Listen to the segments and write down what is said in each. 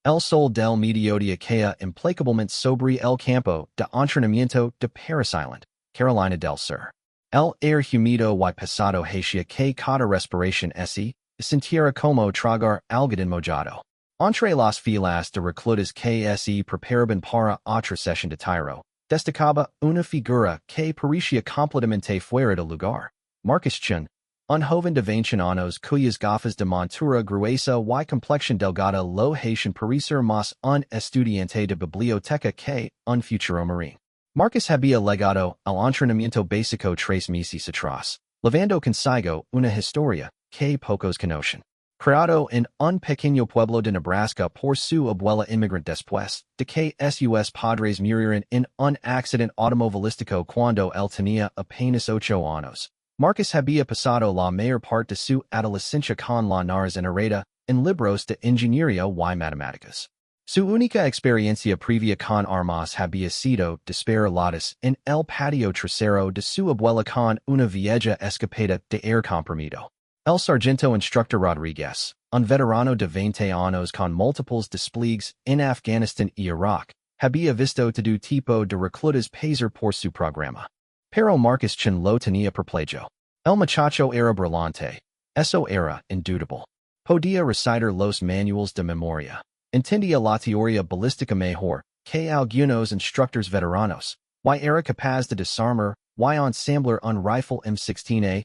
El sol del mediodía queda implacablemente sobre el campo de entrenamiento de Paris Island, Carolina del Sur. El aire húmedo y pesado hacia que cada respiración se sintiera como tragar algodón mojado. Entre las filas de reclutas que se preparaban para otra sesión de tiro, destacaba una figura que parecía completamente fuera de lugar. Marcus Chun, un joven de 20 años cuyas gafas de montura gruesa y complexión delgada lo hacían parecer más un estudiante de biblioteca que un futuro marine. Marcus había legado al entrenamiento básico 3 meses atrás, llevando consigo una historia que pocos conocen. Criado en un pequeño pueblo de Nebraska por su abuela inmigrante después de que sus padres murieron en un accidente automovilístico cuando él tenía apenas 8 años. Marcus había pasado la mayor parte de su adolescencia con la nariz enredada en libros de ingeniería y matemáticas. Su única experiencia previa con armas había sido disparadas en el patio trasero de su abuela con una vieja escopeta de aire comprimido. El sargento instructor Rodríguez, un veterano de 20 años con múltiples despliegues en Afganistán y Irak, había visto todo tipo de reclutas pasar por su programa. Pero Marcus Chun lo tenía perplejo. El muchacho era brillante. Eso era indudable. Podía recitar los manuales de memoria. Entendía la teoría balística mejor que algunos instructores veteranos. Y era capaz de desarmar y ensamblar un rifle M16A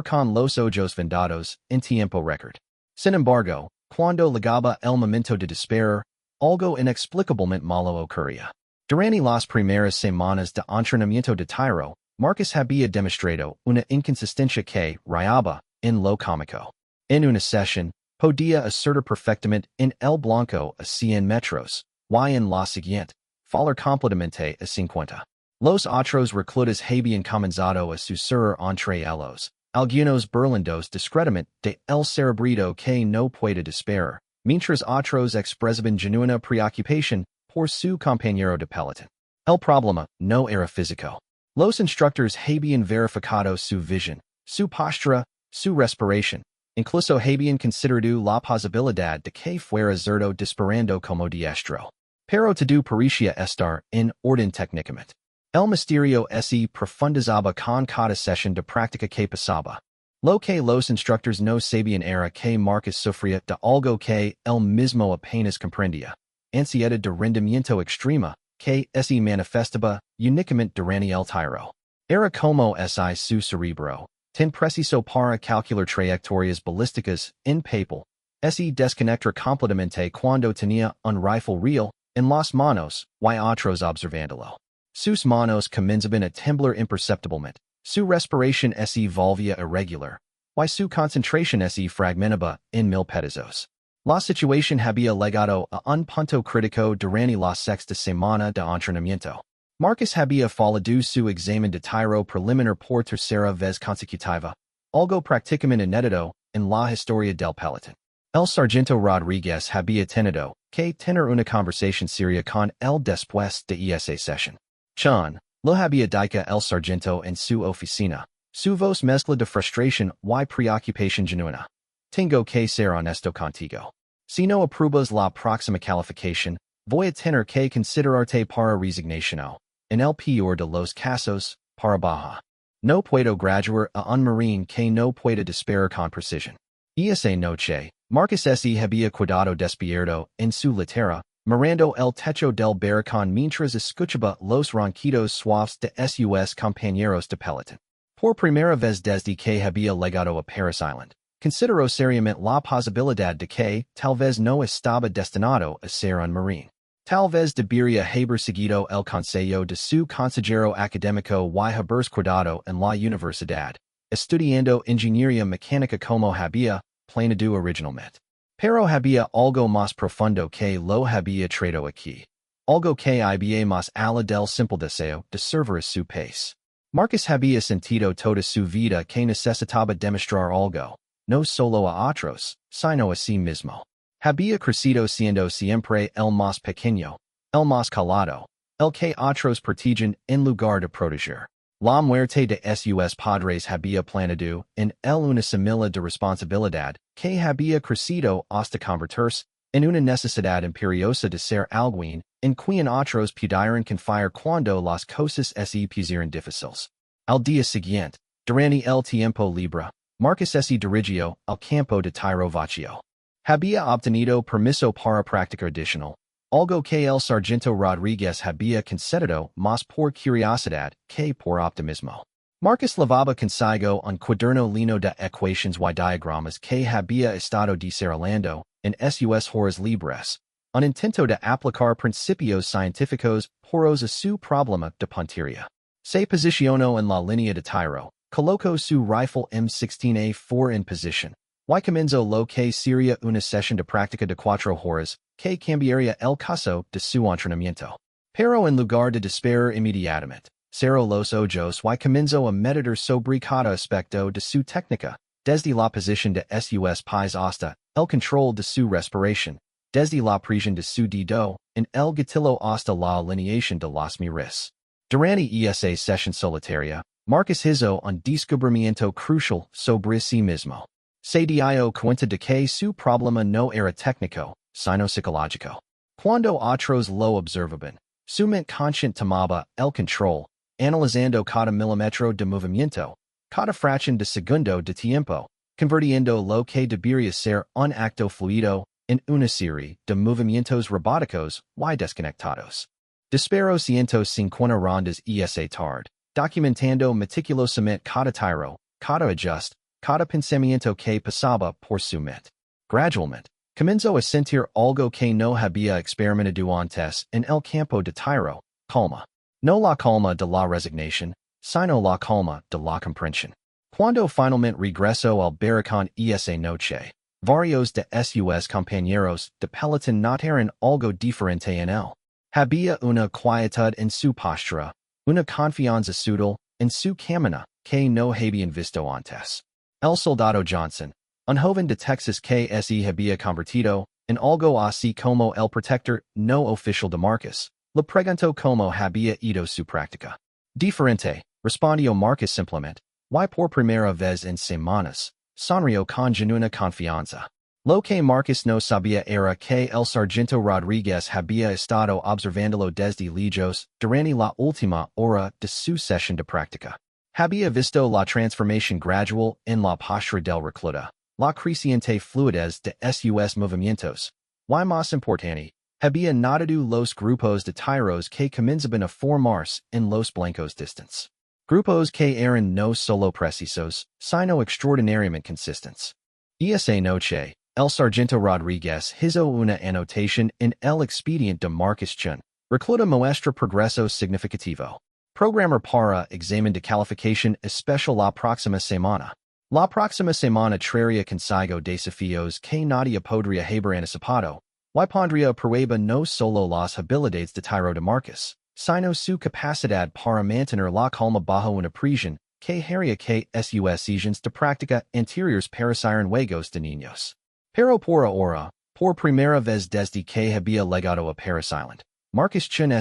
con los ojos vendados en tiempo récord. Sin embargo, cuando llegaba el momento de disparar, algo inexplicablemente malo ocurría. Durante las primeras semanas de entrenamiento de tiro, Marcus había demostrado una inconsistencia que rayaba en lo cómico. En una sesión, podía acertar perfectamente en el blanco a 100 metros, y en la siguiente, fallar completamente a 50. Los otros reclutas habían comenzado a susurrar entre ellos, algunos burlandos discretamente de el cerebrito que no puede disparar, mientras otros expresaban genuina preocupación por su compañero de pelotón. El problema no era físico. Los instructores habían verificado su visión, su postura, su respiración. Incluso habían considerado la posibilidad de que fuera zurdo disparando como diestro. Pero todo parecía estar en orden técnicamente. El misterio se profundizaba con cada sesión de práctica que pasaba. Lo que los instructores no sabían era que Marcus sufría de algo que él mismo apenas comprendía. Ansiedad de rendimiento extrema, que se manifestaba únicamente durante el tiro. Era como si su cerebro, tan preciso para calcular trayectorias balísticas en papel, se desconectara completamente cuando tenía un rifle real en las manos y otros observándolo. Sus manos comenzaban a temblar imperceptiblemente, su respiración se volvía irregular, y su concentración se fragmentaba en mil pedazos. La situación había llegado a un punto crítico durante la sexta semana de entrenamiento. Marcus había fallado su examen de tiro preliminar por tercera vez consecutiva, algo prácticamente inédito en la historia del pelotón. El sargento Rodríguez había tenido que tener una conversación seria con él después de esa sesión. Chun, lo había dicho el sargento en su oficina, su voz mezcla de frustración y preocupación genuina. Tengo que ser honesto contigo. Si no apruebas la próxima calificación, voy a tener que considerarte para resignación. En el peor de los casos, para baja. No puedo graduar a un marine que no pueda disparar con precisión. Esa noche, Marcus se había quedado despierto en su litera, mirando el techo del barracón mientras escuchaba los ronquidos suaves de sus compañeros de pelotón. Por primera vez desde que había llegado a Paris Island, consideró seriamente la posibilidad de que tal vez no estaba destinado a ser un marine. Tal vez debería haber seguido el consejo de su consejero académico y haberse quedado en la universidad, estudiando ingeniería mecánica como había planeado originalmente. Pero había algo más profundo que lo había traído aquí. Algo que iba más allá del simple deseo de servir a su país. Marcus había sentido toda su vida que necesitaba demostrar algo, no solo a otros, sino a sí mismo. Había crecido siendo siempre el más pequeño, el más calado, el que otros protegen en lugar de proteger. La muerte de sus padres había planado en él una semilla de responsabilidad que había crecido hasta convertirse en una necesidad imperiosa de ser alguien, en quien otros pudieran confiar cuando las cosas se pusieron difíciles. Al día siguiente, durante el tiempo libre, Marcus se dirigió al campo de tiro vacío. Había obtenido permiso para practicar adicional, algo que el sargento Rodríguez había concedido más por curiosidad que por optimismo. Marcus lavaba consigo un cuaderno lleno de ecuations y diagramas que había estado desarrollando en sus horas libres, un intento de aplicar principios científicos puros a su problema de puntería. Se posicionó en la línea de tiro, colocó su rifle M16A4 en posición, y comenzó lo que sería una sesión de práctica de 4 horas, que cambiaría el caso de su entrenamiento. Pero en lugar de disparar inmediatamente, cerró los ojos y comenzó a meditar sobre cada aspecto de su técnica, desde la posición de sus pies hasta el control de su respiración, desde la presión de su dedo en el gatillo hasta la alineación de las miras. Durante esa sesión solitaria, Marcus hizo un descubrimiento crucial sobre sí mismo. Se dio cuenta de que su problema no era técnico, sino psicológico. Cuando otros lo observaban, su mente consciente tomaba el control, analizando cada milímetro de movimiento, cada fracción de segundo de tiempo, convirtiendo lo que debería ser un acto fluido en una serie de movimientos robóticos y desconectados. Disparó 150 rondas esa tarde, documentando meticulosamente cada tiro, cada ajuste, cada pensamiento que pasaba por su mente. Gradualmente, comenzó a sentir algo que no había experimentado antes en el campo de tiro, calma. No la calma de la resignación, sino la calma de la comprensión. Cuando finalmente regresó al barracón esa noche, varios de sus compañeros de pelotón notaron algo diferente en él. Había una quietud en su postura, una confianza sutil en su camina que no habían visto antes. El soldado Johnson, un joven de Texas que se había convertido en algo así como el protector no oficial de Marcus, le preguntó cómo había ido su práctica. Diferente, respondió Marcus simplemente, y por primera vez en semanas, sonrió con genuina confianza. Lo que Marcus no sabía era que el sargento Rodríguez había estado observándolo desde lejos durante la última hora de su sesión de práctica. Había visto la transformación gradual en la postura del recluta, la creciente fluidez de sus movimientos, y más importante, había notado los grupos de tiros que comenzaban a formarse en los blancos distantes. Grupos que eran no solo precisos, sino extraordinariamente consistentes. Esa noche, el sargento Rodríguez hizo una anotación en el expediente de Marcus Chun, recluta muestra progreso significativo. Programmer para examen de calificación especial la próxima semana. La próxima semana traería consigo desafíos que nadie podría haber anticipado, y pondría a prueba no solo las habilidades de tiro de Marcus, sino su capacidad para mantener la calma bajo una presión que haría que sus sesiones de práctica anteriores parecieran juegos de niños. Pero por ahora, por primera vez desde que había llegado a Parasilent, Marcus Chun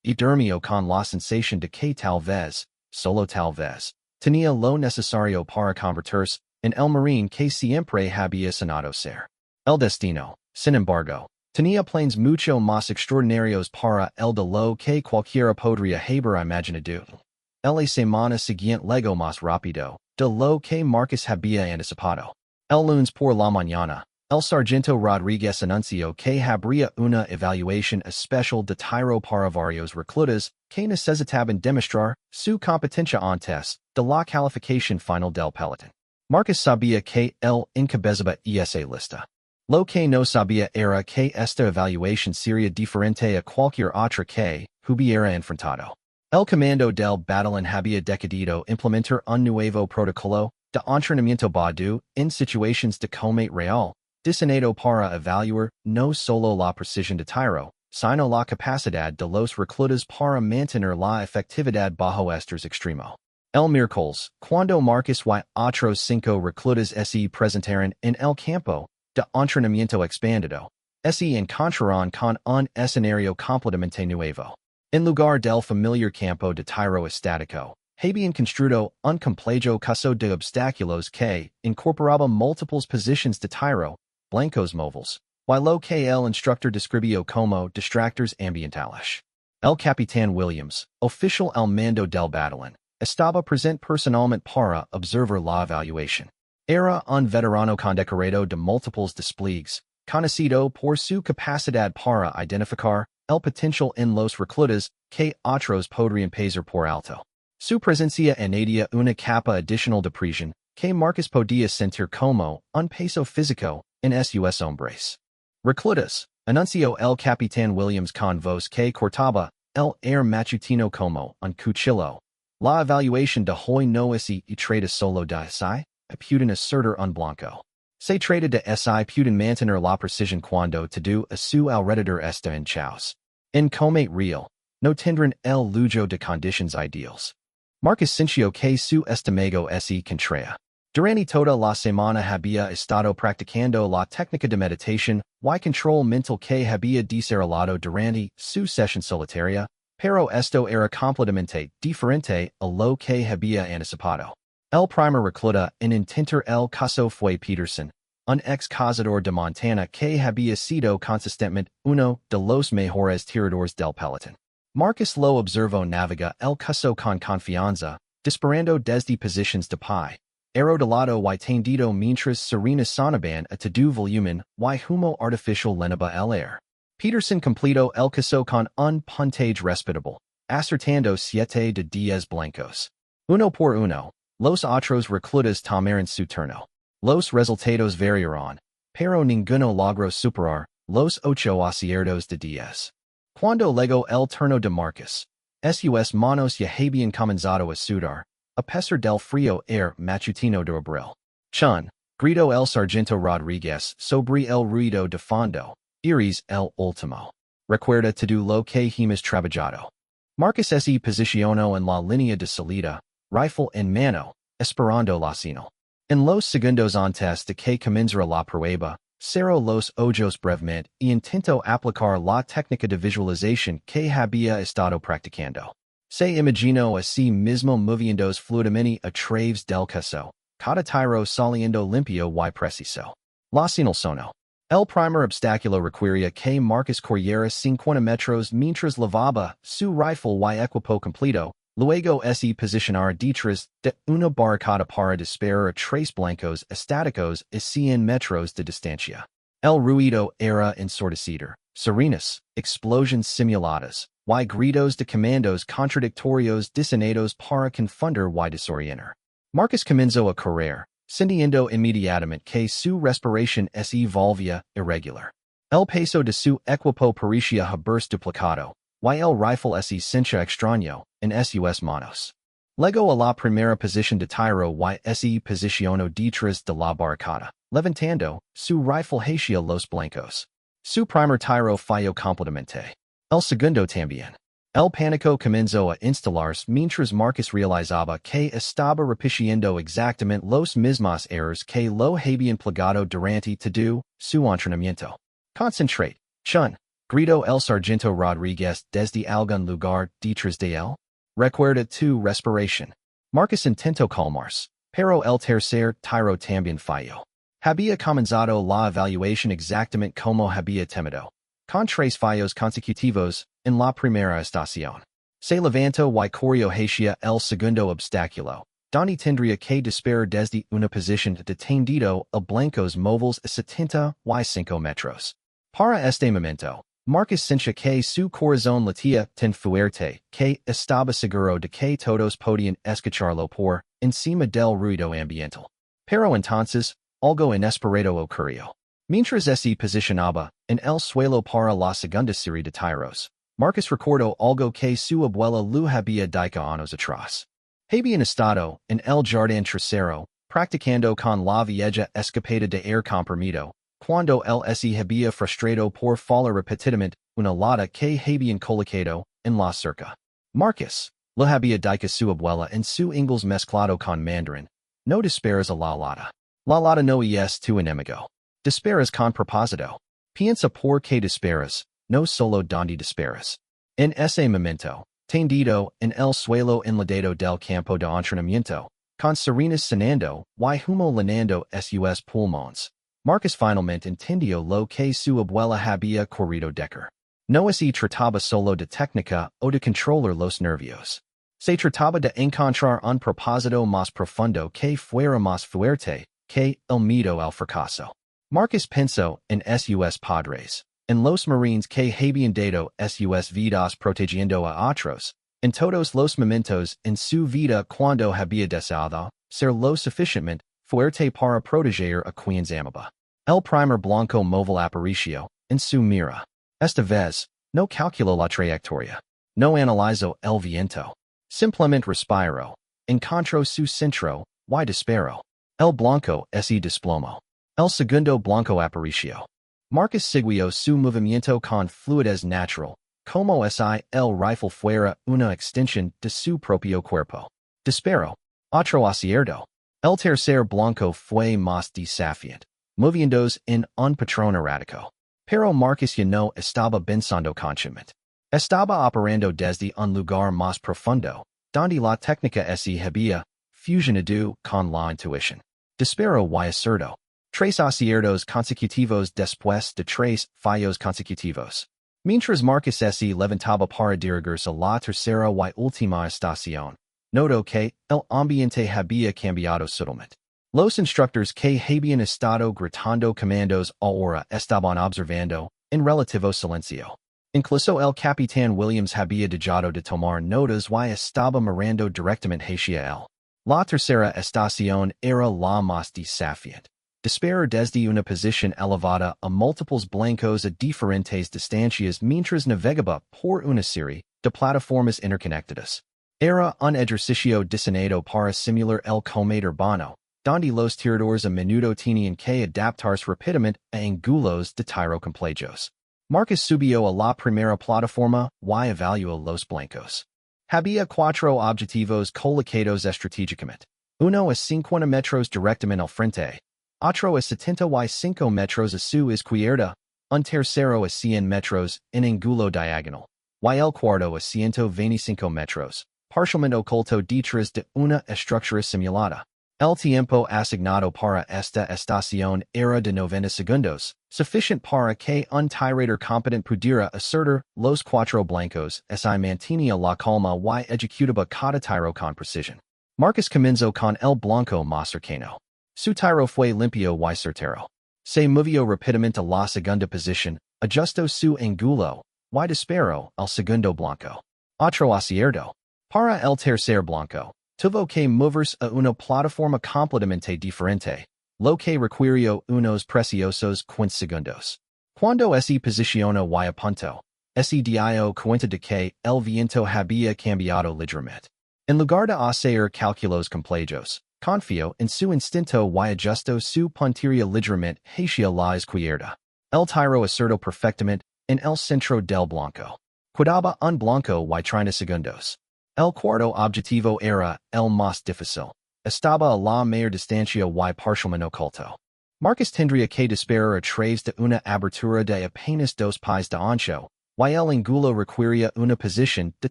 y durmió con la sensación de que tal vez, solo tal vez, tenía lo necesario para convertirse en el marine que siempre había soñado ser. El destino, sin embargo, tenía planes mucho más extraordinarios para el de lo que cualquiera podría haber imaginado. La semana siguiente llegó más rápido de lo que Marcus había anticipado. El lunes por la mañana, el sargento Rodríguez anunció que habría una evaluación especial de tiro para varios reclutas que necesitaban demostrar su competencia antes de la calificación final del pelotón. Marcus sabía que él encabezaba esa lista. Lo que no sabía era que esta evaluación sería diferente a cualquier otra que hubiera enfrentado. El comando del batallón había decidido implementar un nuevo protocolo de entrenamiento basado en situaciones de combate real, diseñado para evaluar no solo la precisión de tiro, sino la capacidad de los reclutas para mantener la efectividad bajo estos extremos. El miércoles, cuando Marcus y otros 5 reclutas se presentaron en el campo de entrenamiento expandido, se encontraron con un escenario completamente nuevo. En lugar del familiar campo de tiro estático, habían construido un complejo caso de obstáculos que incorporaba múltiples posiciones de tiro, blancos móviles, Y lo que el instructor describió como distractores ambientales. El Capitán Williams, oficial al mando del batallón, estaba presente personalmente para observar la evaluación. Era un veterano condecorado de múltiples despliegues, conocido por su capacidad para identificar el potencial en los reclutas que otros podrían pasar por alto. Su presencia añadía una capa adicional de presión que Marcus podía sentir como un peso físico en sus hombres. Reclutas, anunció el Capitán Williams con voz que cortaba el air matutino como un cuchillo. La evaluación de hoy no es y trata solo de si, pueden acertar un blanco. Se trata de si pueden mantener la precisión cuando todo a su alrededor está en chaos. En combate real, no tendrán el lujo de conditions ideales. Marcus sintió que su estómago se contraía. Durante toda la semana había estado practicando la técnica de meditación y control mental que había desarrollado durante su sesión solitaria, pero esto era completamente diferente a lo que había anticipado. El primer recluta en intentar el caso fue Peterson, un ex cazador de Montana que había sido consistentemente uno de los mejores tiradores del pelotón. Marcus lo observó navegar el caso con confianza, disparando desde posiciones de pie. Era de lado y tendido mientras serenas sonaban a todo volumen y humo artificial llenaba el air. Peterson completó el caso con un puntage respetable, acertando 7 de 10 blancos. Uno por uno, los otros reclutas tomaron su turno. Los resultados variaron, pero ninguno logró superar los 8 aciertos de 10. Cuando llegó el turno de Marcus, sus manos ya habían comenzado a sudar, a pesar del frío air matutino de abril. Chun, gritó el sargento Rodríguez sobre el ruido de fondo. Eres el último. Recuerda todo lo que hemos trabajado. Marcus se posicionó en la línea de salida, rifle en mano, esperando la señal. En los segundos antes de que comenzara la prueba, cerró los ojos brevemente y intentó aplicar la técnica de visualización que había estado practicando. Se imaginó a sí mismo moviéndose fluidamente a través del caso, cada tiro saliendo limpio y preciso. La señal sonó. El primer obstáculo requería que Marcus corriera 50 metros mientras lavaba su rifle y equipo completo, luego se posicionara detrás de una barricada para disparar a 3 blancos estáticos a 100 metros de distancia. El ruido era ensordecedor, serenas, explosiones simuladas, y gritos de comandos contradictorios diseñados para confundir y desorientar. Marcus comenzó a correr, sintiendo inmediatamente que su respiración se volvía irregular. El peso de su equipo parecía haberse duplicado, y el rifle se sentía extraño en sus manos. Luego a la primera posición de tiro y se posicionó detrás de la barricada, levantando su rifle hacia los blancos. Su primer tiro falló completamente. El segundo también. El pánico comenzó a instalarse mientras Marcus realizaba que estaba repitiendo exactamente los mismos errores que lo habían plagado durante todo su entrenamiento. Concentrate, chun, gritó el sargento Rodríguez desde algún lugar detrás de él. Recuerda tu respiración. Marcus intentó calmarse, pero el tercer tiro también falló. Había comenzado la evaluación exactamente como había temido, con 3 fallos consecutivos en la primera estación. Se levantó y corrió hacia el segundo obstáculo, donde tendría que disparar desde una posición de tendido a blancos móviles a 75 metros. Para este momento, Marcus sentía que su corazón latía tan fuerte que estaba seguro de que todos podían escucharlo por encima del ruido ambiental. Pero entonces, algo inesperado ocurrió. Mientras se posicionaba en el suelo para la segunda serie de tiros, Marcus recordó algo que su abuela lo había dicho años atrás. Habían estado en el jardín trasero, practicando con la vieja escapada de aire comprimido, cuando él se había frustrado por fallar repetidamente una lata que habían colocado en la cerca. Marcus, lo había dicho su abuela en su inglés mezclado con mandarín, no dispares a la lata. La lata no es tu enemigo. Disparas con propósito. Piensa por qué disparas, no solo donde disparas. En ese momento, tendido en el suelo enladado del campo de entrenamiento, con serenas sonando y humo llenando sus pulmones, Marcus finalmente entendió lo que su abuela había corrido decir. No se trataba solo de técnica o de controlar los nervios. Se trataba de encontrar un propósito más profundo que fuera más fuerte que el miedo al fracaso. Marcus pensó en sus padres, en los marines que habían dado sus vidas protegiendo a otros, en todos los momentos en su vida cuando había deseado ser lo suficientemente fuerte para proteger a quienes amaba. El primer blanco móvil apareció en su mira. Esta vez, no calculó la trayectoria. No analizó el viento. Simplemente respiró. Encontró su centro, y disparó. El blanco se desplomó. El segundo blanco apareció. Marcus siguió su movimiento con fluidez natural, como si el rifle fuera una extensión de su propio cuerpo. Disparo. Otro acierto. El tercer blanco fue más desafiante, moviéndose en un patrón errático. Pero Marcus ya no estaba pensando conscientemente. Estaba operando desde un lugar más profundo, donde la técnica se había fusionado con la intuición. Disparo y acertó. 3 aciertos consecutivos después de 3 fallos consecutivos. Mientras Marcus se levantaba para dirigirse a la tercera y última estación, notó que el ambiente había cambiado sutilmente. Los instructores que habían estado gritando comandos ahora estaban observando en relativo silencio. Incluso el capitán Williams había dejado de tomar notas y estaba mirando directamente hacia él. La tercera estación era la más desafiante. Disparar desde una posición elevada a múltiples blancos a diferentes distancias mientras navegaba por una serie de plataformas interconectadas. Era un ejercicio diseñado para simular el combate urbano, donde los tiradores a menudo tenían que adaptarse rápidamente a ángulos de tiro complejos. Marcus subió a la primera plataforma y evaluó los blancos. Había 4 objetivos colocados estratégicamente. Uno a 50 metros directamente al frente, otro a 75 metros a su izquierda, un tercero a 100 metros en ángulo diagonal, y el cuarto a 125 metros, parcialmente oculto detrás de una estructura simulada. El tiempo asignado para esta estación era de 90 segundos, suficiente para que un tirador competente pudiera acertar los 4 blancos si mantenía la calma y ejecutaba cada tiro con precisión. Marcus comenzó con el blanco más cercano. Su tiro fue limpio y certero. Se movió rápidamente a la segunda posición, ajustó su ángulo, y disparó al segundo blanco. Otro acierto. Para el tercer blanco, tuvo que moverse a una plataforma completamente diferente, lo que requirió unos preciosos 15 segundos. Cuando se posicionó y apuntó, se dio cuenta de que el viento había cambiado ligeramente. En lugar de hacer cálculos complejos, confió en su instinto y ajustó su puntería ligeramente hacia la izquierda. El tiro acertó perfectamente en el centro del blanco. Quedaba un blanco y 30 segundos. El cuarto objetivo era el más difícil. Estaba a la mayor distancia y parcialmente oculto. Marcus tendría que disparar a través de una abertura de apenas 2 pies de ancho, y el ángulo requería una posición de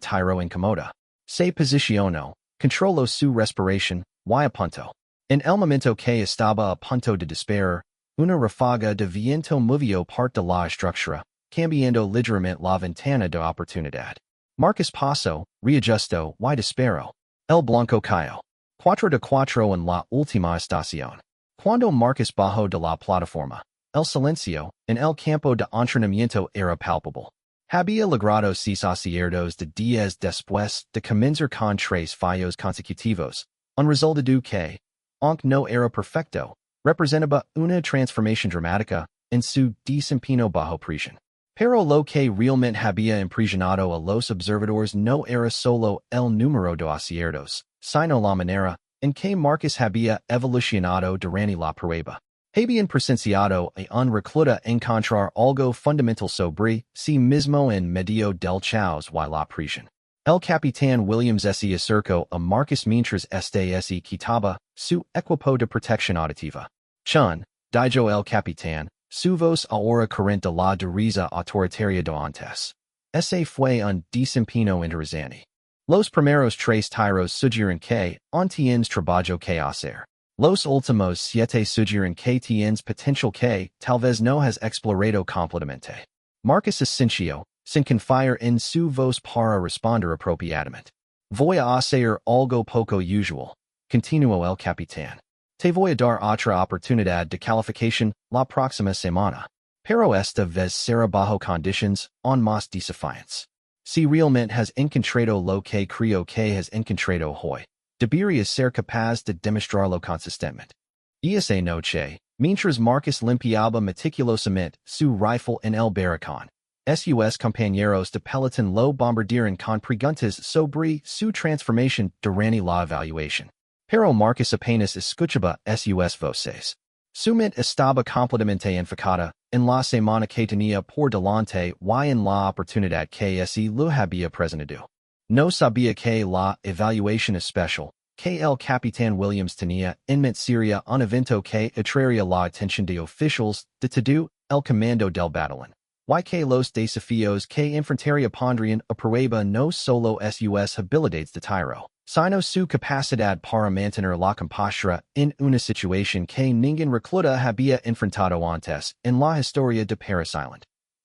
tiro incómoda. Se posicionó, controló su respiración, y apuntó. En el momento que estaba a punto de disparar, una ráfaga de viento movió parte de la estructura, cambiando ligeramente la ventana de oportunidad. Marcus pasó, reajustó y disparó. El blanco cayó. 4 de 4 en la última estación. Cuando Marcus bajó de la plataforma, el silencio en el campo de entrenamiento era palpable. Había logrado 6 aciertos de 10 después de comenzar con 3 fallos consecutivos, un resultado que, aunque no era perfecto, representaba una transformación dramática en su desempeño bajo presión. Pero lo que realmente había impresionado a los observadores no era solo el número de aciertos, sino la manera en que Marcus había evolucionado durante la prueba. Habían presenciado a un recluta encontrar algo fundamental sobre sí mismo en medio del caos y la presión. El capitán Williams se acercó a Marcus mientras se quitaba su equipo de protección auditiva. Chun, dijo el capitán, su voz ahora corriente la risa autoritaria de antes. Ese fue un desempeño interesante. Los primeros 3 tiros sugirieron que no tienes trabajo que hacer. Los últimos siete sugieren que tienes potencial que, tal vez no has explorado completamente. Marcus Asensio, sin confiar en su voz para responder apropiadamente. Voy a hacer algo poco usual, continuó el capitán. Te voy a dar otra oportunidad de calificación la próxima semana. Pero esta vez será bajo conditions aún más desafiantes. Si realmente has encontrado lo que creo que has encontrado hoy, deberías ser capaz de demostrarlo consistentemente. Y esa noche, mientras Marcus limpiaba meticulosamente su rifle en el barracón, sus compañeros de pelotón lo bombardearon con preguntas sobre su transformación durante la evaluación. Pero Marcus apenas escuchaba sus voces. Su mente estaba completamente enfocada en la semana que tenía por delante y en la oportunidad que ese lo había presentado. No sabía que la evaluación especial que el capitán Williams tenía en mente sería un evento que atraería la atención de oficiales de todo el comando del batallón, y que los desafíos que enfrentaría pondrían a prueba no solo sus habilidades de tiro, sino su capacidad para mantener la compostura en una situación que ningún recluta había enfrentado antes en la historia de Paris Island.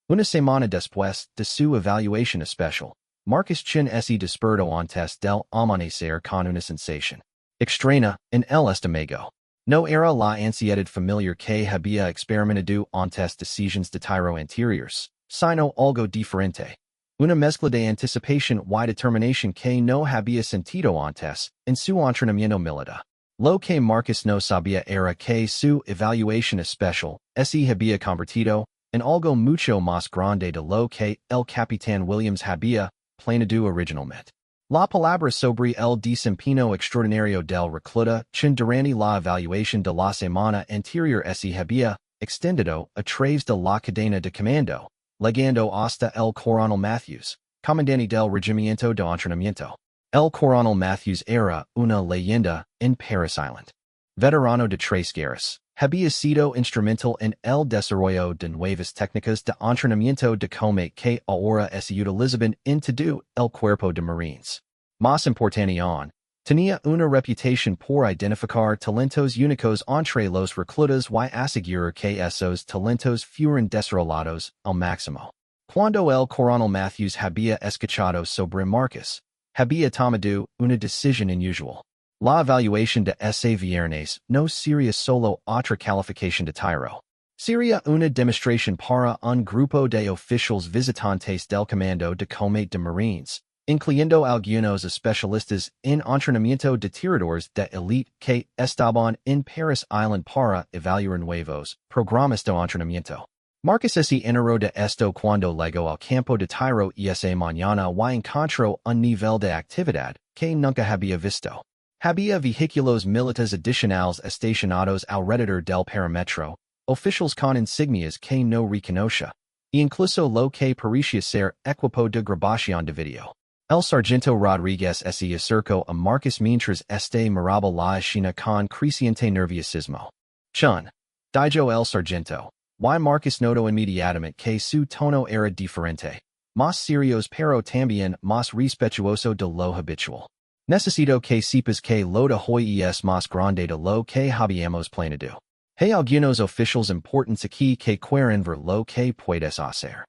Una semana después de su evaluación especial, Marcus Chin se despertó antes del amanecer con una sensación extraña en el estómago. No era la ansiedad familiar que había experimentado antes decisiones de tiro anteriores, sino algo diferente. Una mezcla de anticipación y determinación que no había sentido antes en su entrenamiento militar. Lo que Marcus no sabía era que su evaluación especial se había convertido en algo mucho más grande de lo que el capitán Williams había planeado originalmente. La palabra sobre el desempeño extraordinario del recluta Chin durante la evaluación de la semana anterior se había extendido a través de la cadena de comando, llegando hasta el coronel Matthews, comandante del regimiento de entrenamiento. El coronel Matthews era una leyenda en Paris Island. Veterano de 3 guerras, había sido instrumental en el desarrollo de nuevas técnicas de entrenamiento de combate que ahora se utilizaban en todo el cuerpo de marines. Más importante aún, tenía una reputación por identificar talentos únicos entre los reclutas y asegurar que esos talentos fueran desarrollados al máximo. Cuando el coronel Matthews había escuchado sobre Marcus, había tomado una decisión inusual. La evaluación de ese viernes no sería solo otra calificación de tiro. Sería una demostración para un grupo de oficiales visitantes del comando de combate de marines, incluyendo algunos especialistas en entrenamiento de tiradores de élite que estaban en Paris Island para evaluar nuevos programas de entrenamiento. Marcus se enteró de esto cuando llegó al campo de tiro esa mañana y encontró un nivel de actividad que nunca había visto. Había vehículos militares adicionales estacionados alrededor del perímetro, oficiales con insignias que no reconocía, e incluso lo que parecía ser equipo de grabación de video. El sargento Rodríguez se acercó a Marcus mientras miraba la escena con creciente nerviosismo. Chun, dijo el sargento, y Marcus notó inmediatamente que su tono era diferente, más serios pero también más respetuoso de lo habitual. Necesito que sepas que lo de hoy es más grande de lo que habíamos planeado. Hay algunos oficiales importantes aquí que quieren ver lo que puedes hacer.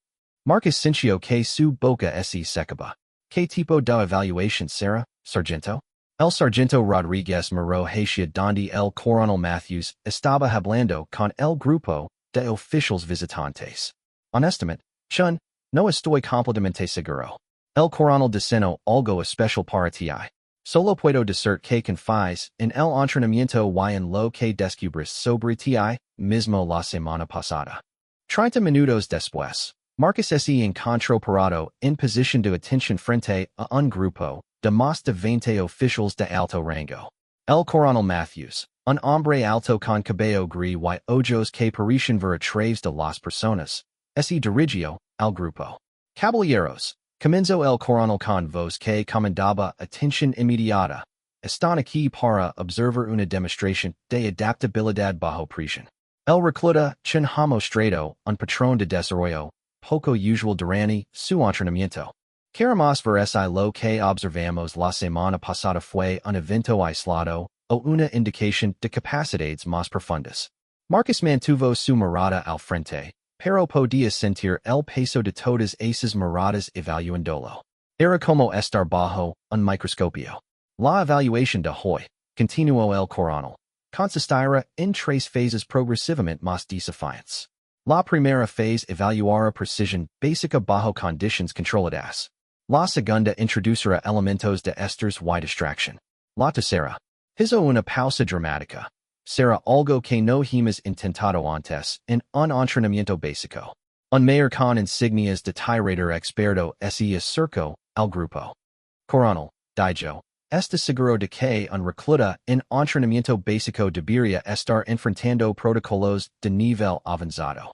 Marcus sintió que su boca se secaba. ¿Qué tipo de evaluación será, sargento? El sargento Rodríguez miró hacia donde el coronel Matthews estaba hablando con el grupo de oficiales visitantes. Honestamente, Chun, no estoy completamente seguro. El coronel diseñó algo especial para ti. Solo puedo decir que confíes en el entrenamiento y en lo que descubres sobre ti mismo la semana pasada. 30 minutos después, Marcus se encontró parado en posición de atención frente a un grupo de más de 20 oficiales de alto rango. El coronel Matthews, un hombre alto con cabello gris y ojos que parecían ver a través de las personas, se dirigió al grupo. Caballeros, comenzó el coronel con voz que comandaba atención inmediata. Están aquí para observar una demostración de adaptabilidad bajo presión. El recluta Chin ha mostrado un patrón de desarrollo poco usual durante su entrenamiento. Queremos ver si lo que observamos la semana pasada fue un evento aislado o una indicación de capacidades más profundas. Marcus mantuvo su mirada al frente, pero podía sentir el peso de todas esas miradas evaluándolo. Era como estar bajo un microscopio. La evaluación de hoy, continuó el coronel, consistirá en tres fases progresivamente más desafiantes. La primera fase evaluará precisión básica bajo condiciones controladas. La segunda introducirá elementos de estrés y distracción. La tercera, hizo una pausa dramática. Será algo que no hemos intentado antes en un entrenamiento básico. Un mayor con insignias de tirador experto se acercó al grupo. Coronel, dijo, ¿está seguro de que un recluta en entrenamiento básico debería estar enfrentando protocolos de nivel avanzado?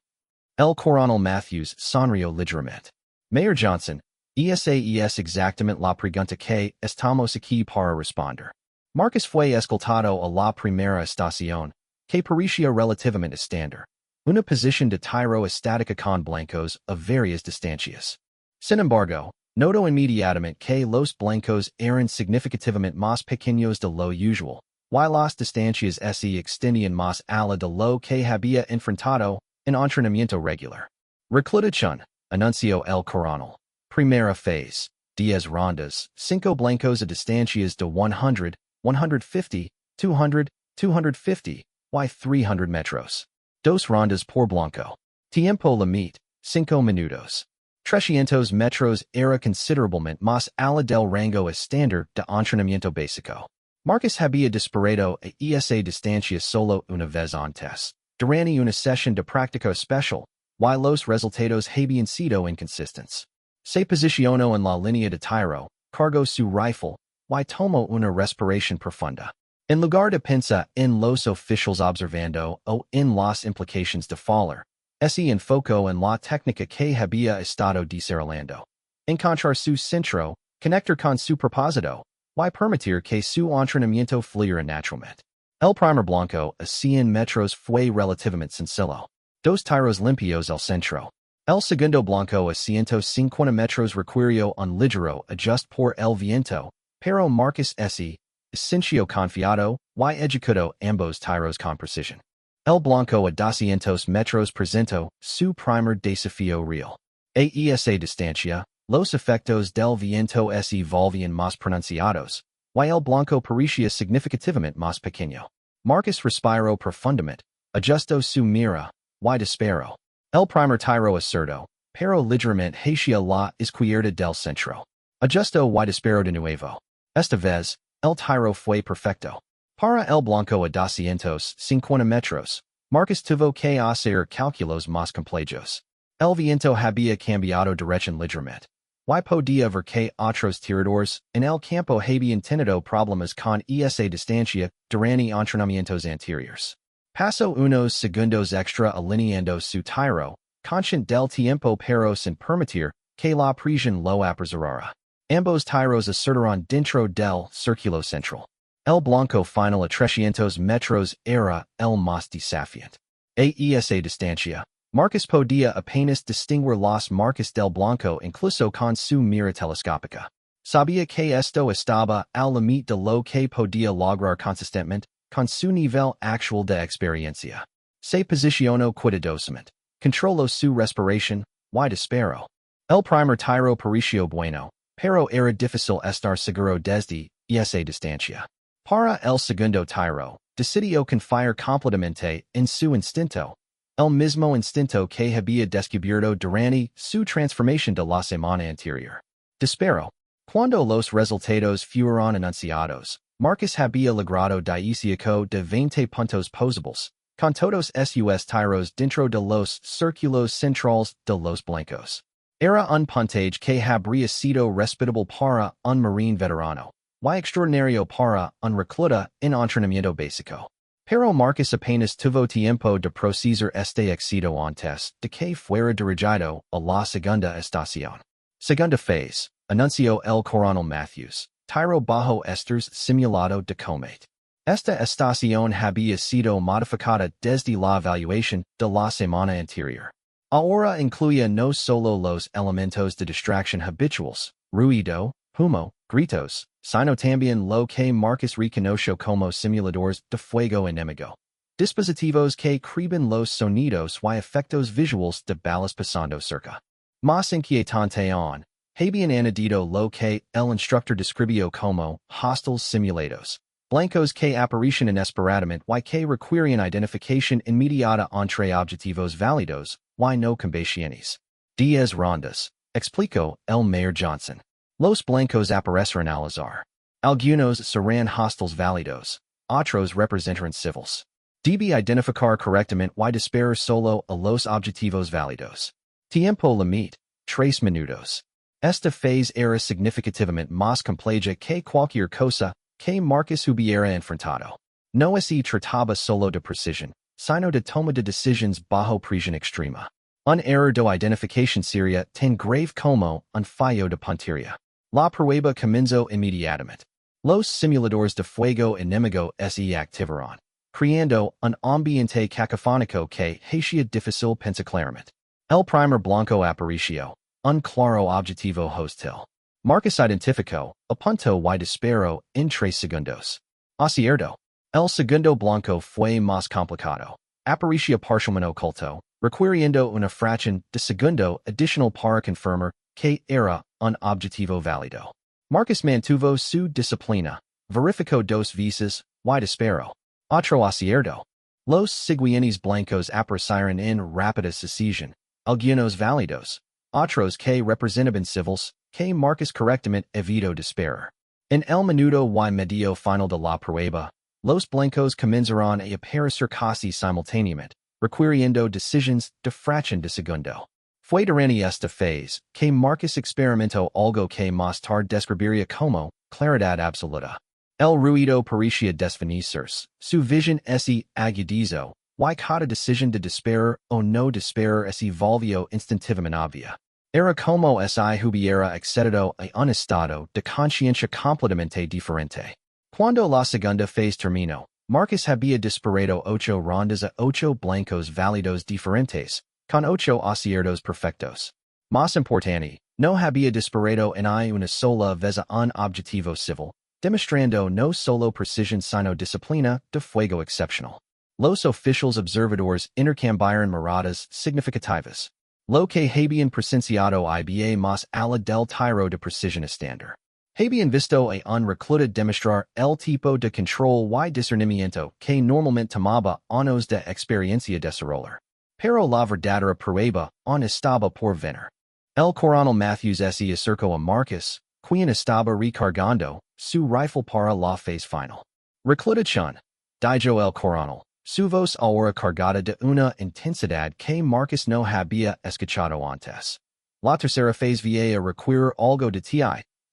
El coronel Matthews sonrió ligeramente. Mayor Johnson, esa es exactamente la pregunta que estamos aquí para responder. Marcus fue escoltado a la primera estación, que parecía relativamente estándar, una posición de tiro estática con blancos a varias distancias. Sin embargo, notó inmediatamente que los blancos eran significativamente más pequeños de lo usual, y las distancias se extendían más allá de lo que había enfrentado en entrenamiento regular. Recluta Chun, anunció el coronel. Primera phase, 10 rondas, 5 blancos a distancias de 100, 150, 200, 250, y 300 metros. 2 rondas por blanco. Tiempo límite, 5 minutos. 300 metros era considerablemente más allá del rango estándar de entrenamiento básico. Marcus había disparado a esa distancia solo una vez antes, durante una sesión de práctica especial, y los resultados habían sido inconsistentes. Se posicionó en la línea de tiro, cargó su rifle, y tomó una respiración profunda. En lugar de pensar en los oficiales observando o en las implicaciones de fallar, se enfocó en la técnica que había estado desarrollando. Encontrar su centro, conectar con su propósito, y permitir que su entrenamiento fluyera naturalmente. El primer blanco a 100 metros fue relativamente sencillo. 2 tiros limpios al centro. El segundo blanco a 150 metros requirió un ligero ajuste por el viento, pero Marcus se sintió confiado y ejecutó ambos tiros con precisión. El blanco a 200 metros presentó su primer desafío real. A esa distancia, los efectos del viento se volvían más pronunciados, y el blanco parecía significativamente más pequeño. Marcus respiró profundamente, ajustó su mira, y disparó. El primer tiro acertó, pero ligeramente hacia la izquierda del centro. Ajustó y disparó de nuevo. Esta vez, el tiro fue perfecto. Para el blanco a 250 metros, Marcus tuvo que hacer cálculos más complejos. El viento había cambiado dirección ligeramente. Y podía ver que otros tiradores en el campo habían tenido problemas con esa distancia durante entrenamientos anteriores. Pasó unos segundos extra alineando su tiro, consciente del tiempo pero sin permitir que la presión lo apresurara. Ambos tiros acertaron dentro del círculo central. El blanco final a 300 metros era el más desafiante. A esa distancia, Marcus podía apenas distinguir las marcas del blanco incluso con su mira telescópica. Sabía que esto estaba al límite de lo que podía lograr consistentemente con su nivel actual de experiencia. Se posicionó cuidadosamente, controló su respiración, y disparó. El primer tiro pareció bueno, pero era difícil estar seguro desde esa distancia. Para el segundo tiro, decidió confiar completamente en su instinto, el mismo instinto que había descubierto durante su transformación de la semana anterior. Disparó. Cuando los resultados fueron anunciados, Marcus había logrado 18 de 20 puntos posibles, con todos sus tiros dentro de los círculos centrales de los blancos. Era un puntaje que habría sido respetable para un marine veterano, y extraordinario para un recluta en entrenamiento básico. Pero Marcus apenas tuvo tiempo de procesar este éxito antes de que fuera dirigido a la segunda estación. Segunda phase, anunció el coronel Matthews, tiro bajo estrés simulado de comete. Esta estación había sido modificada desde la evaluación de la semana anterior. Ahora incluía no solo los elementos de distracción habituales, ruido, humo, gritos, Sino también lo que Marcus reconoció como simuladores de fuego enemigo. Dispositivos que creben los sonidos y efectos visuales de balas pasando cerca. Más inquietante aún, habían añadido lo que el instructor describió como hostiles simulados. Blancos que aparecen inesperadamente y que requieren identificación inmediata entre objetivos válidos y no combinaciones. 10 rondas. Explicó el Mayor Johnson. Los blancos aparecerán al azar. Algunos serán hostiles válidos. Otros representarán civiles. Debe identificar correctamente y disparar solo a los objetivos válidos. Tiempo límite, 3 minutos. Esta fase era significativamente más compleja que cualquier cosa que Marcus hubiera enfrentado. No se trataba solo de precisión, sino de toma de decisiones bajo presión extrema. Un error de identificación seria tan grave como un fallo de puntería. La prueba comenzó inmediatamente. Los simuladores de fuego enemigo se activaron, creando un ambiente cacofónico que hacía difícil pensar claramente. El primer blanco apareció, un claro objetivo hostil. Marcus identificó, apuntó y disparó en 3 segundos. Acierto. El segundo blanco fue más complicado. Apareció parcialmente oculto, requiriendo una fracción de segundo adicional para confirmar que era un objetivo válido. Marcus mantuvo su disciplina, verificó 2 veces y disparó. Otro acierto. Los siguientes blancos aparecieron en rápida sucesión, algunos válidos, otros que representaban civiles, que Marcus correctamente evitó disparar. En el minuto y medio final de la prueba, los blancos comenzaron a aparecer casi simultáneamente, requiriendo decisiones de fracción de segundo. Fue durante esta fase que Marcus experimentó algo que más tarde describiría como claridad absoluta. El ruido parecía desvanecerse, su visión se agudizó, y cada decisión de disparar o no disparar se volvió instintivamente obvia. Era como si hubiera accedido a un estado de conciencia completamente diferente. Cuando la segunda fase terminó, Marcus había disparado 8 rondas a 8 blancos válidos diferentes, con 8 aciertos perfectos. Más importante, no había disparado en una sola vez a un objetivo civil, demostrando no solo precisión sino disciplina de fuego excepcional. Los oficiales observadores intercambiaron miradas significativas. Lo que habían presenciado iba más allá del tiro de precisión estándar. Habían visto a un recluta demostrar el tipo de control y discernimiento que normalmente tomaba años de experiencia desarrollar. Pero la verdadera prueba aún estaba por venir. El coronel Matthews se acercó a Marcus, quien estaba recargando su rifle para la fase final. Recluta Chun, dijo el coronel, su voz ahora cargada de una intensidad que Marcus no había escuchado antes. La tercera fase va a requerir algo de ti,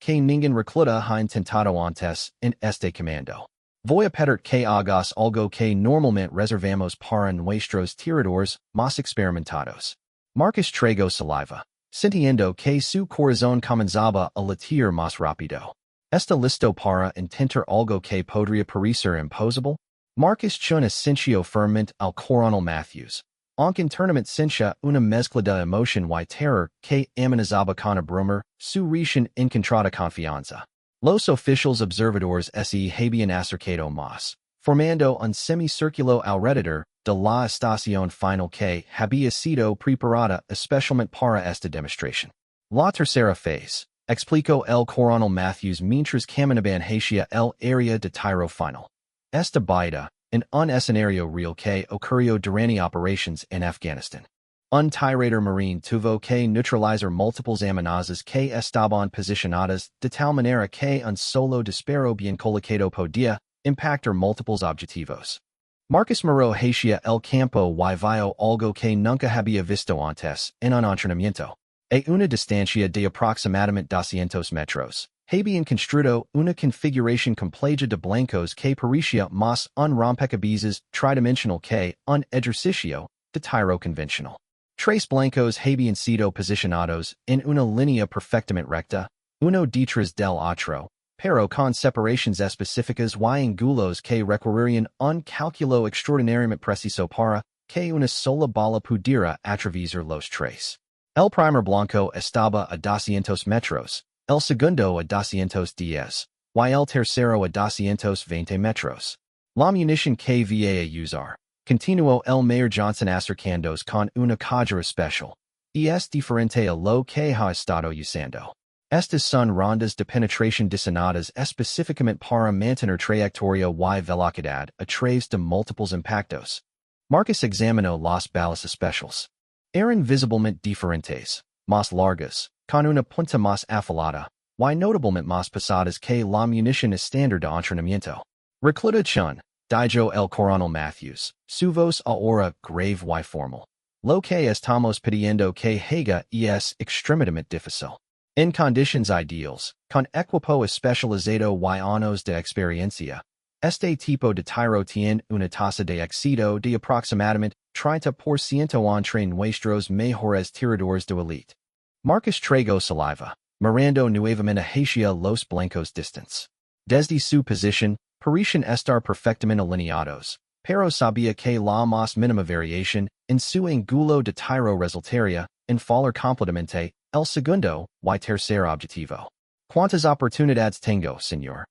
que ningún recluta ha intentado antes en este comando. Voy a pedir que hagas algo que normalmente reservamos para nuestros tiradores más experimentados. Marcus tragó saliva, sintiendo que su corazón comenzaba a latir más rápido. ¿Está listo para intentar algo que podría parecer imposible? Marcus Chun sintió firmemente al coronel Matthews, aunque internamente sentía una mezcla de emoción y terror que amenazaba con abrumar su recién encontrada confianza. Los oficiales observadores se habían acercado más, formando un semicírculo alrededor de la estación final que había sido preparada especialmente para esta demostración. La tercera fase, explicó el coronel Matthews mientras caminaban hacia el área de tiro final. Esta baida, en un escenario real que ocurrió durante operations en Afganistán. Un tirador marine tuvo que neutralizar múltiples amenazas que estaban posicionadas de tal manera que un solo disparo bien colocado podía impactar múltiples objetivos. Marcus miró hacia el campo y vio algo que nunca había visto antes en un entrenamiento. A una distancia de aproximadamente 200 metros, habían construido una configuración compleja de blancos que parecía más un rompecabezas tridimensional que un ejercicio de tiro convencional. 3 blancos habían sido posicionados en una línea perfectamente recta, uno detrás del otro, pero con separaciones específicas y ángulos que requerirían un cálculo extraordinariamente preciso para que una sola bala pudiera atravesar los 3. El primer blanco estaba a 200 metros, el segundo a 210, y el tercero a 220 metros. La munición que va a usar. Continuo el mayor Johnson acercandos con una carga especial. Y es diferente a lo que ha estado usando. Estas son rondas de penetración diseñadas específicamente para mantener trayectoria y velocidad a través de múltiples impactos. Marcus examinó las balas especiales. Eran visiblemente diferentes, más largas, con una punta más afilada, y notablemente más pesadas que la munición estándar de entrenamiento. Recluta Chun, dijo el coronel Matthews, su voz ahora grave y formal. Lo que estamos pidiendo que haga es extremadamente difícil. En conditions ideales, con equipo especializado y años de experiencia, este tipo de tiro tiene una tasa de éxito de aproximadamente 30% entre nuestros mejores tiradores de élite. Marcus tragó saliva, mirando nuevamente hacia los blancos distantes. Desde su posición, parecían estar perfectamente alineados, pero sabía que la más mínima variación en su ángulo de tiro resultaría en fallar completamente el segundo y tercer objetivo. ¿Cuántas oportunidades tengo, señor?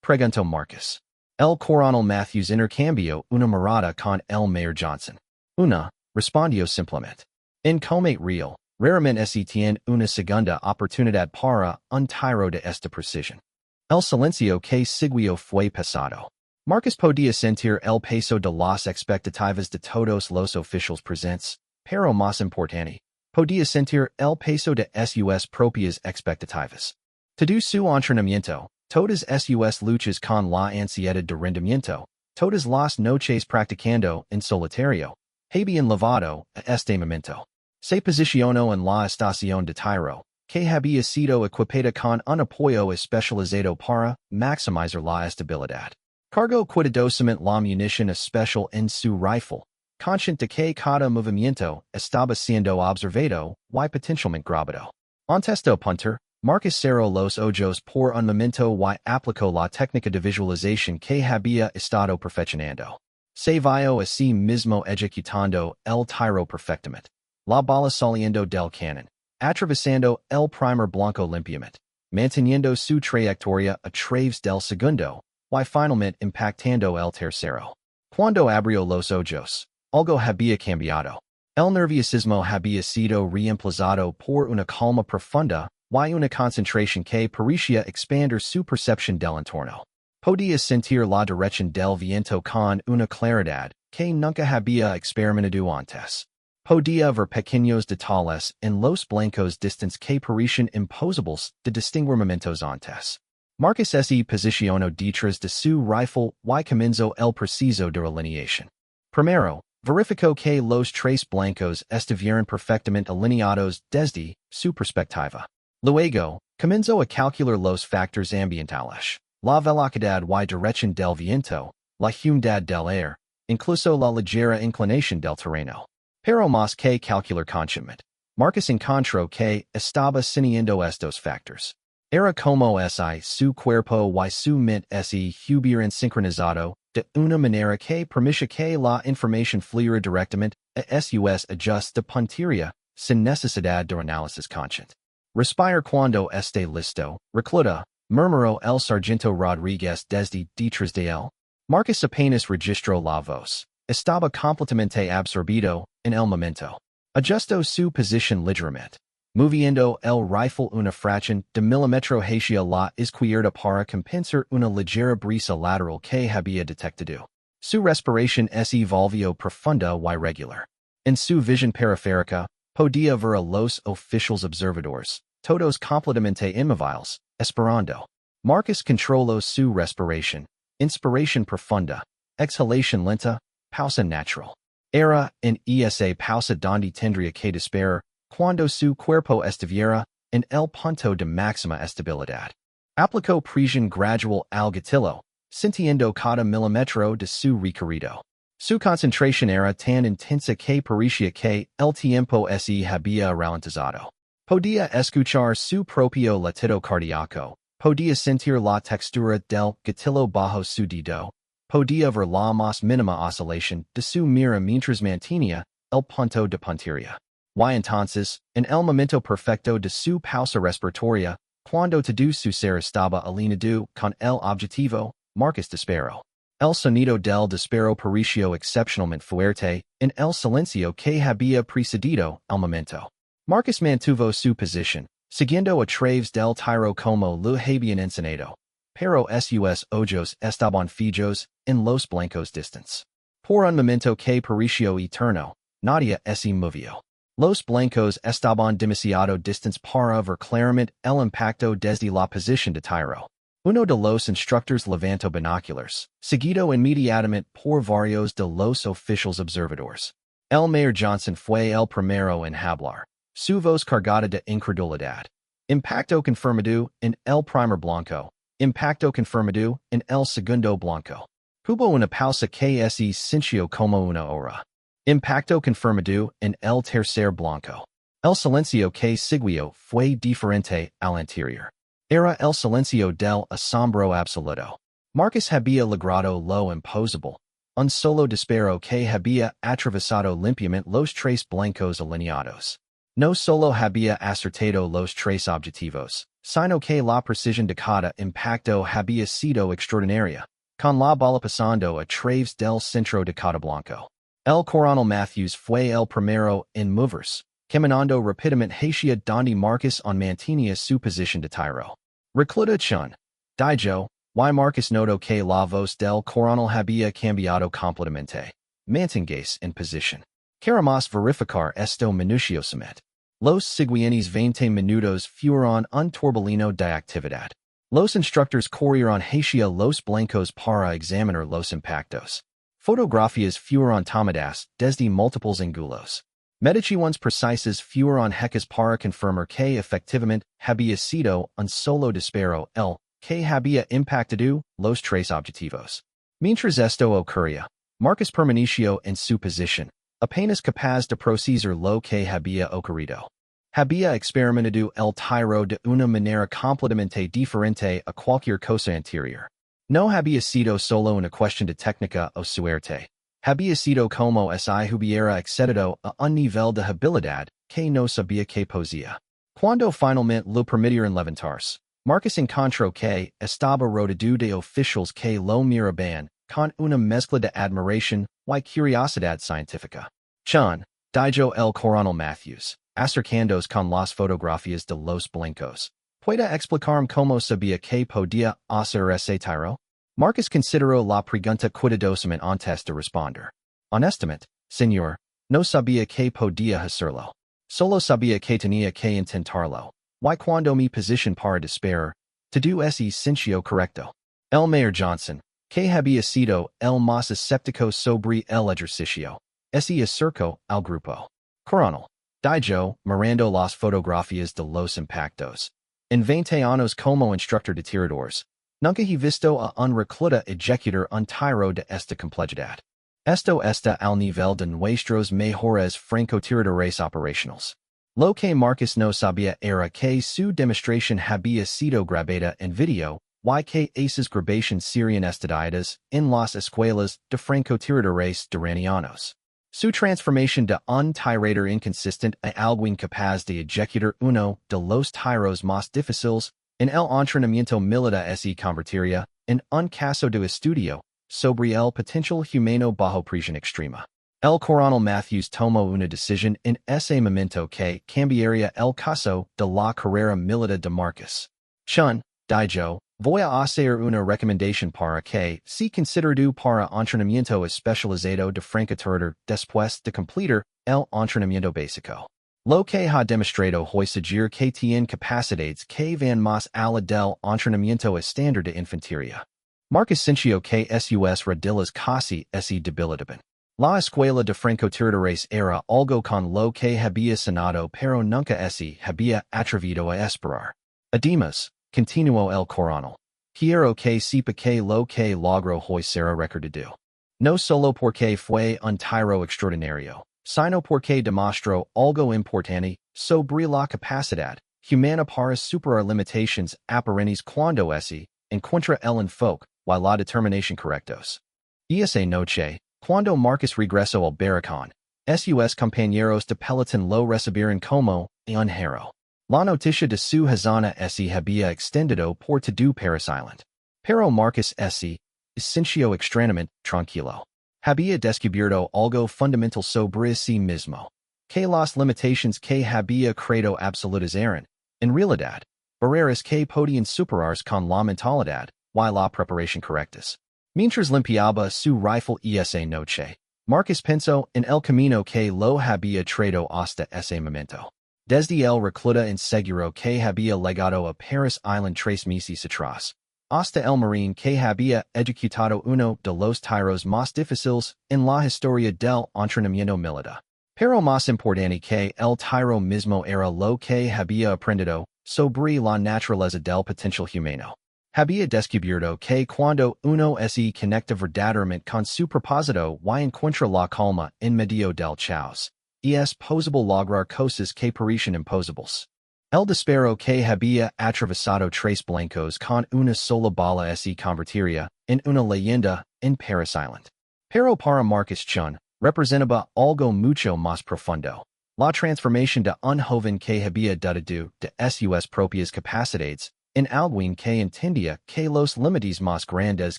Preguntó Marcus. El coronel Matthews intercambió una mirada con el mayor Johnson. Una, respondió simplemente. En combate real, raramente se tiene una segunda oportunidad para un tiro de esta precisión. El silencio que siguió fue pesado. Marcus podía sentir el peso de las expectativas de todos los oficiales presentes, pero más importante, podía sentir el peso de sus propias expectativas. Todo su entrenamiento, todas sus luchas con la ansiedad de rendimiento, todas las noches practicando en solitario, habían llevado a este momento. Se posicionó en la estación de tiro, que había sido equipada con un apoyo especializado para maximizar la estabilidad. Cargó cuidadosamente la munición especial en su rifle, consciente de que cada movimiento estaba siendo observado y potencialmente grabado. Antes de apuntar, Marcus cerró los ojos por un momento y aplicó la técnica de visualización que había estado perfeccionando. Se vio a sí mismo ejecutando el tiro perfectamente. La bala saliendo del cañón, atravesando el primer blanco limpiamente, manteniendo su trayectoria a través del segundo, y finalmente impactando el tercero. Cuando abrió los ojos, algo había cambiado. El nerviosismo había sido reemplazado por una calma profunda y una concentración que parecía expandir su percepción del entorno. Podía sentir la dirección del viento con una claridad que nunca había experimentado antes. Podía ver pequeños detalles en los blancos distantes que parecían imposibles de distinguir momentos antes. Marcus se posicionó detrás de su rifle y comenzó el proceso de alineación. Primero, verificó que los tres blancos estuvieran perfectamente alineados desde su perspectiva. Luego, comenzó a calcular los factores ambientales, la velocidad y dirección del viento, la humedad del aire, incluso la ligera inclinación del terreno. Pero más que calcular conscientemente, Marcus encontró que estaba siguiendo estos factores. Era como si su cuerpo y su mente se hubieran sincronizado de una manera que permitía que la información fluyera directamente a sus ajustes de puntería sin necesidad de análisis consciente. Respire cuando esté listo, recluta, murmuró el sargento Rodríguez desde detrás de él. Marcus apenas registró la voz. Estaba completamente absorbido en el momento. Ajustó su posición ligeramente, moviendo el rifle una fracción de milímetro hacia la izquierda para compensar una ligera brisa lateral que había detectado. Su respiración se volvió profunda y regular. En su visión periférica, podía ver a los oficiales observadores, todos completamente inmóviles, esperando. Marcus controló su respiración, inspiración profunda, exhalación lenta, pausa natural. Era en esa pausa donde tendría que disparar cuando su cuerpo estuviera en el punto de máxima estabilidad. Aplicó presión gradual al gatillo, sintiendo cada milímetro de su recorrido. Su concentración era tan intensa que parecía que el tiempo se había ralentizado. Podía escuchar su propio latido cardíaco, podía sentir la textura del gatillo bajo su dedo, podía ver la más mínima oscilación de su mira mientras mantenía el punto de puntería. Y entonces, en el momento perfecto de su pausa respiratoria, Cuando todo suceder estaba alineado con el objetivo, Marcus disparo. El sonido del disparo pareció excepcionalmente fuerte en el silencio que había precedido el momento. Marcus mantuvo su posición, siguiendo a través del tiro como lo habían enseñado, pero sus ojos estaban fijos en los blancos distantes. Por un momento que pareció eterno, nadie se movió. Los blancos estaban demasiado distantes para ver claramente el impacto desde la posición de tiro. Uno de los instructores levantó binoculars, seguido inmediatamente por varios de los oficiales observadores. El mayor Johnson fue el primero en hablar, su voz cargada de incredulidad. Impacto confirmado en el primer blanco, impacto confirmado en el segundo blanco. Hubo una pausa que se sintió como una hora. Impacto confirmado en el tercer blanco. El silencio que siguió fue diferente al anterior. Era el silencio del asombro absoluto. Marcus había logrado lo imposible. Un solo disparo que había atravesado limpiamente los tres blancos alineados. No solo había acertado los tres objetivos, sino que la precisión de cada impacto había sido extraordinaria, con la bola pasando a través del centro de cada blanco. El coronel Matthews fue el primero en moverse, caminando rápidamente hacia donde Marcus mantenía su posición de tiro. Recluta Chun. Dijo, y Marcus notó que la voz del coronel había cambiado completamente. Manténgase en posición. Queremos verificar esto minuciosamente. Los siguientes 20 minutos fueron un torbellino de actividad. Los instructores corrieron hacia los blancos para examinar los impactos. Fotografías fueron tomadas desde múltiples ángulos. Mediciones precisas fueron hechas para confirmar que efectivamente había sido un solo disparo el que había impactado los tres objetivos. Mientras esto ocurría, Marcus permaneció en su posición, apenas capaz de procesar lo que había ocurrido. Había experimentado el tiro de una manera completamente diferente a cualquier cosa anterior. No había sido solo una cuestión de técnica o suerte. Había sido como si hubiera accedido a un nivel de habilidad que no sabía que poseía. Cuando finalmente lo permitieron levantarse, Marcus encontró que estaba rodeado de oficiales que lo miraban con una mezcla de admiración y curiosidad científica. Chun, dijo el coronel Matthews, acercándose con las fotografías de los blancos. ¿Puede explicarme cómo sabía que podía hacer ese tiro? Marcus consideró la pregunta cuidadosamente antes de responder. Honestamente, señor, no sabía que podía hacerlo. Solo sabía que tenía que intentarlo. Y cuando mi posición para disparar, todo ese sintió correcto. El mayor Johnson, que había sido el más escéptico sobre el ejercicio, se acercó al grupo. Coronel, dijo, mirando las fotografías de los impactos. En 20 años como instructor de tiradores, nunca he visto a un recluta ejecutar un tiro de esta complejidad. Esto está al nivel de nuestros mejores francotiradores operacionales. Lo que Marcus no sabía era que su demostración había sido grabada en video, y que esas grabaciones serían estudiadas en las escuelas de francotiradores duranianos. Su transformación de un tirador inconsistente a alguien capaz de ejecutar uno de los tiros más difíciles en el entrenamiento militar se convertiría en un caso de estudio sobre el potencial humano bajo presión extrema. El coronel Matthews tomó una decisión en ese momento que cambiaría el caso de la carrera militar de Marcus. Chun, dijo, voy a hacer una recomendación para que se considerado para entrenamiento especializado de francotirador después de completar el entrenamiento básico. Lo que ha demostrado hoy seguir que tiene capacidades que van más allá del entrenamiento estándar de infantería. Marcus sintió que sus rodillas casi se debilitaban. La escuela de francotiradores era algo con lo que había sonado pero nunca se había atrevido a esperar. Además, continuó el coronel, quiero que sepa que lo que logró hoy será recordado. No solo porque fue un tiro extraordinario, sino porque demostró algo importante sobre la capacidad humana para superar limitaciones aparentes cuando se encuentra el enfoque y la determinación correctos. Esa noche, cuando Marcus regresó al barracón, sus compañeros de pelotón lo recibieron como un héroe. La noticia de su hazana se había extendido por todo Paris Island. Pero Marcus se sintió extrañamente tranquilo. Había descubierto algo fundamental sobre sí mismo. Que las limitaciones que había creado absolutas eran, en realidad, barreras que podían superarse con la mentalidad y la preparación correctas. Mientras limpiaba su rifle esa noche, Marcus pensó en el camino que lo había traído hasta ese momento. Desde el recluta inseguro que había legado a Paris Island 3 meses atrás, hasta el marine que había ejecutado uno de los tiros más difíciles en la historia del entrenamiento militar. Pero más importante que el tiro mismo era lo que había aprendido sobre la naturaleza del potencial humano. Había descubierto que cuando uno se conecta verdaderamente con su propósito y encuentra la calma en medio del caos, es posible lograr cosas que parecen imposibles. El disparo que había atravesado 3 blancos con una sola bala se convertiría en una leyenda en Paris Island. Pero para Marcus Chun, representaba algo mucho más profundo. La transformación de un joven que había dudado de sus propias capacidades en alguien que entendía que los límites más grandes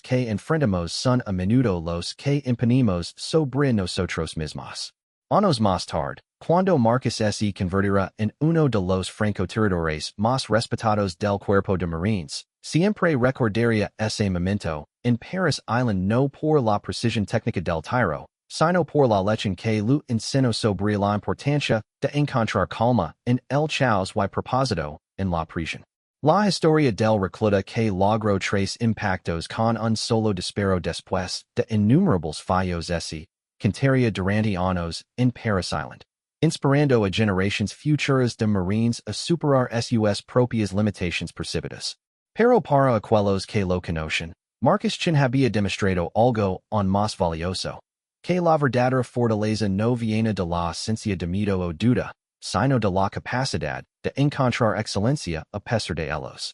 que enfrentamos son a menudo los que imponemos sobre nosotros mismos. Años más tarde, cuando Marcus se convertirá en uno de los francotiradores más respetados del cuerpo de marines, siempre recordaría ese momento en Paris Island no por la precisión técnica del tiro, sino por la lección que lo enseñó sobre la importancia de encontrar calma en el caos y propósito en la prisión. La historia del recluta que logró 3 impactos con un solo disparo después de innumerables fallos se contaría durante años en Paris Island, inspirando a generaciones futuras de marines a superar sus propias limitaciones percibidas. Pero para aquellos que lo conocen, Marcus Chun había demostrado algo aún más valioso, que la verdadera fortaleza no viene de la ciencia de miedo o duda, sino de la capacidad de encontrar excelencia a pesar de ellos.